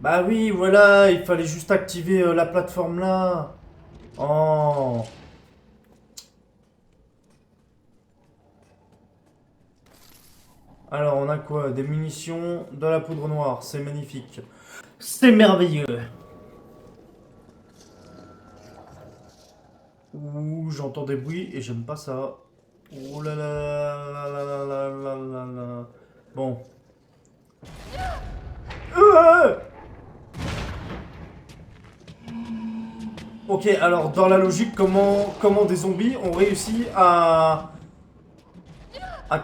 Bah oui, voilà, il fallait juste activer la plateforme là. Oh. Alors, on a quoi? Des munitions, de la poudre noire, c'est magnifique. C'est merveilleux. Ouh, j'entends des bruits et j'aime pas ça. Oh là là là là là là là là là. Bon. Euh Ok, alors dans la logique, comment des zombies ont réussi à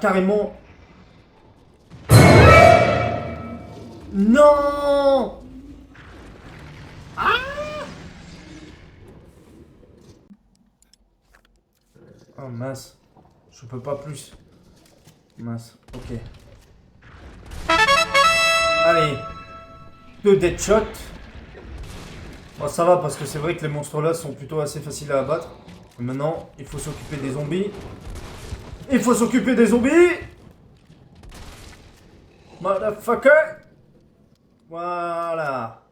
carrément... Non. Oh mince, je peux pas plus. Mince, ok. Allez, 2 deadshots. Bon, ça va parce que c'est vrai que les monstres là sont plutôt assez faciles à abattre. Et maintenant, il faut s'occuper des zombies. Il faut s'occuper des zombies. Motherfucker. Voilà.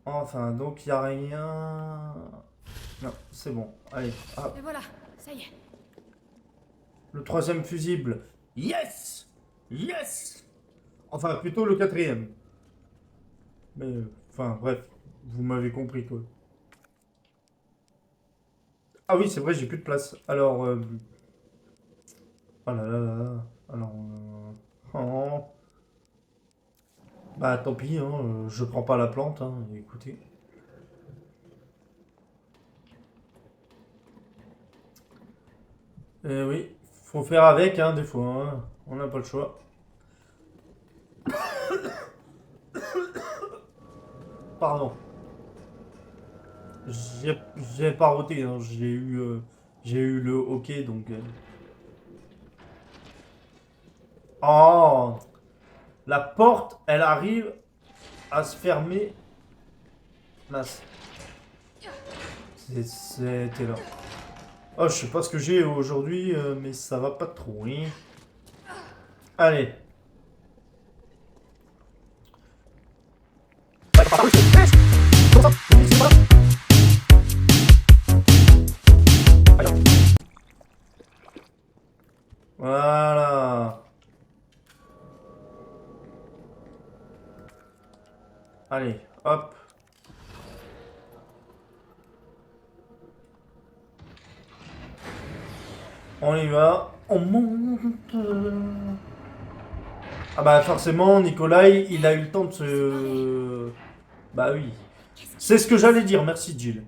Enfin, donc il n'y a rien... Non, c'est bon. Allez, hop. Et voilà, ça y est. Le 3e fusible. Yes. Yes. Enfin, plutôt le 4e. Mais, enfin, bref. Vous m'avez compris, quoi. Ah oui, c'est vrai, j'ai plus de place. Alors, oh là là là là. Alors, oh. Bah, tant pis, hein. Je prends pas la plante, hein. Écoutez. Oui, faut faire avec, hein, des fois, hein. On n'a pas le choix. Pardon. J'ai pas roté, hein. J'ai eu le hockey, donc... Oh. La porte, elle arrive à se fermer. Mince. C'était là. Oh, je sais pas ce que j'ai aujourd'hui, mais ça va pas trop, hein. Allez. Voilà. Allez, hop. On y va. On monte. Ah bah forcément, Nikolai, il a eu le temps de se... Bah oui. C'est ce que j'allais dire, merci Jill.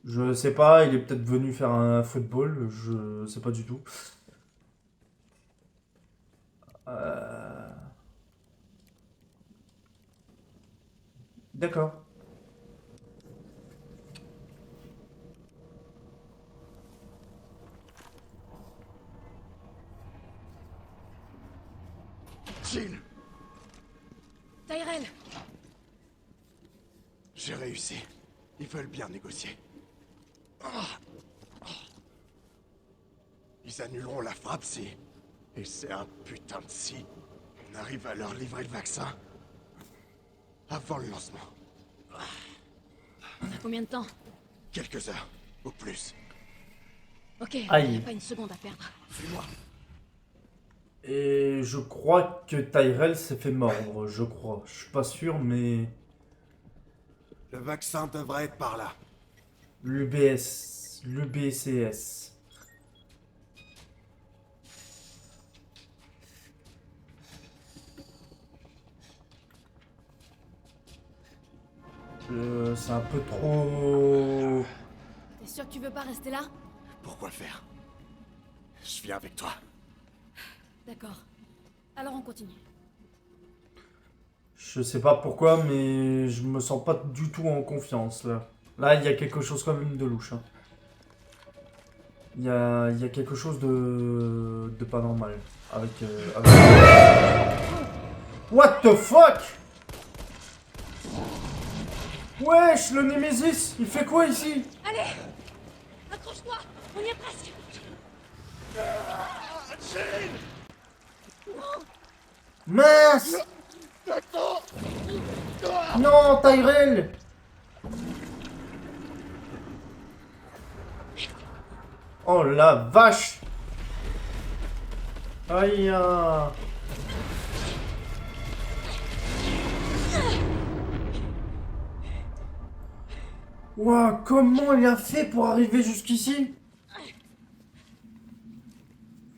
Je sais pas, il est peut-être venu faire un football, je sais pas du tout. Euh, D'accord. Jill, Tyrell, j'ai réussi. Ils veulent bien négocier. Ils annuleront la frappe si... Et c'est un putain de si... On arrive à leur livrer le vaccin... Avant le lancement. on a combien de temps? Quelques heures, au plus. Ok, il Aïe. n'y a pas une seconde à perdre. Suis-moi. Et je crois que Tyrell s'est fait mordre, je crois. Je suis pas sûr, mais... Le vaccin devrait être par là. L'UBS... L'UBCS... C'est un peu trop... T'es sûr que tu veux pas rester là? Pourquoi le faire? Je viens avec toi. D'accord. Alors on continue. Je sais pas pourquoi, mais je me sens pas du tout en confiance, là. Là, il y a quelque chose quand même de louche, hein. Il y a quelque chose de pas normal. Avec... What the fuck? Wesh, le Nemesis, il fait quoi ici? Allez, accroche-toi, on y est presque. Mince! Non, Tyrell! Oh la vache! Aïe! Ouah, comment il a fait pour arriver jusqu'ici?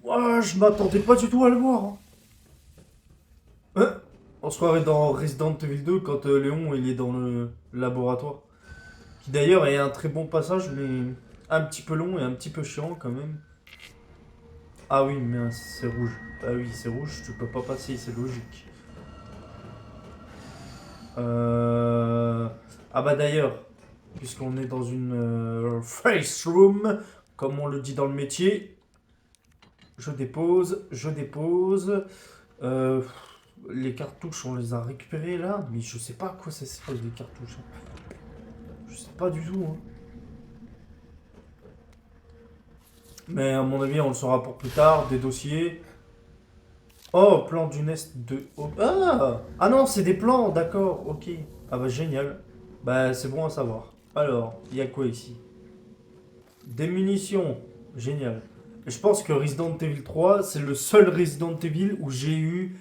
Ouah, je m'attendais pas du tout à le voir. On se croirait dans Resident Evil 2 quand Léon il est dans le laboratoire. Qui d'ailleurs est un très bon passage, mais un petit peu long et un petit peu chiant quand même. Ah oui, mais c'est rouge. Ah oui, c'est rouge, tu peux pas passer, c'est logique. Ah bah d'ailleurs, puisqu'on est dans une face room, comme on le dit dans le métier, je dépose. Les cartouches, on les a récupérées là, mais je sais pas à quoi ça sert les cartouches. Je sais pas du tout. Mais à mon avis, on le saura pour plus tard. Des dossiers. Oh, plan du Nest 2. Oh, ah non, c'est des plans, d'accord, ok. Ah bah génial. Bah c'est bon à savoir. Alors, il y a quoi ici? Des munitions. Génial. Je pense que Resident Evil 3, c'est le seul Resident Evil où j'ai eu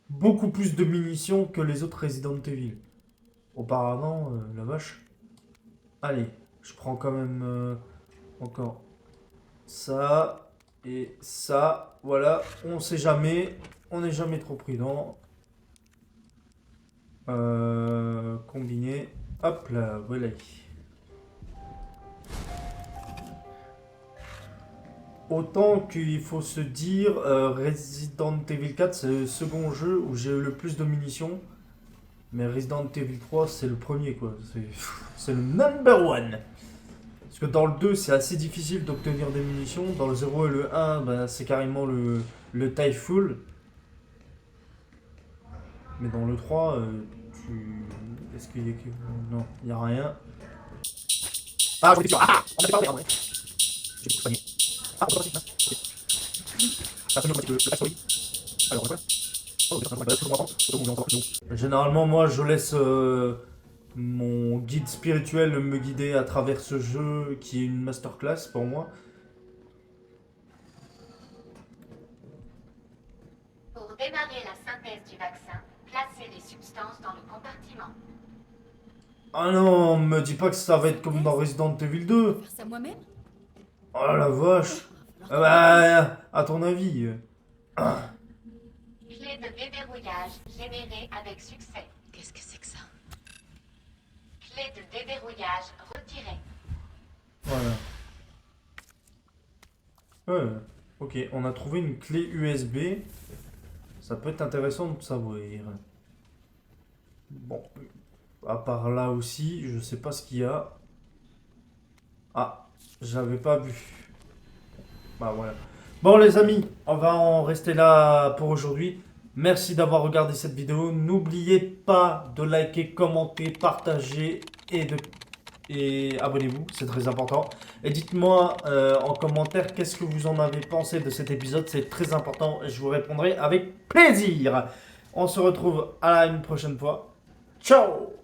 beaucoup plus de munitions que les autres Resident Evil. Auparavant, la vache. Allez, je prends quand même encore ça et ça. Voilà, on sait jamais. On n'est jamais trop prudent. Combiner. Hop là, voilà. Autant qu'il faut se dire, Resident Evil 4, c'est le second jeu où j'ai eu le plus de munitions. Mais Resident Evil 3, c'est le premier, quoi. C'est le number one. Parce que dans le 2, c'est assez difficile d'obtenir des munitions. Dans le 0 et le 1, ben, c'est carrément le taille full. Mais dans le 3, est-ce qu'il y a quelque... Non, il n'y a rien. Ah, j'en étais sûr. Ah, on avait parlé, j'ai beaucoup panier. Ah, on peut passer, ok. Ça fait mieux que le backstory. Alors, on va quoi? Généralement, moi, je laisse mon guide spirituel me guider à travers ce jeu qui est une masterclass pour moi. Pour démarrer la synthèse du vaccin, placez les substances dans le compartiment. Ah non, me dis pas que ça va être comme dans Resident Evil 2. Faire ça moi-même? Oh la vache. Bah, à ton avis. Clé de déverrouillage générée avec succès. Qu'est-ce que c'est que ça? Clé de déverrouillage retirée. Voilà. Ok, on a trouvé une clé USB. Ça peut être intéressant de savoir. Bon, à part là aussi, je sais pas ce qu'il y a. Ah, j'avais pas vu. Bah voilà. Bon les amis, on va en rester là pour aujourd'hui. Merci d'avoir regardé cette vidéo. N'oubliez pas de liker, commenter, partager et abonnez-vous, c'est très important. Et dites-moi en commentaire qu'est-ce que vous en avez pensé de cet épisode, c'est très important et je vous répondrai avec plaisir. On se retrouve à une prochaine fois. Ciao!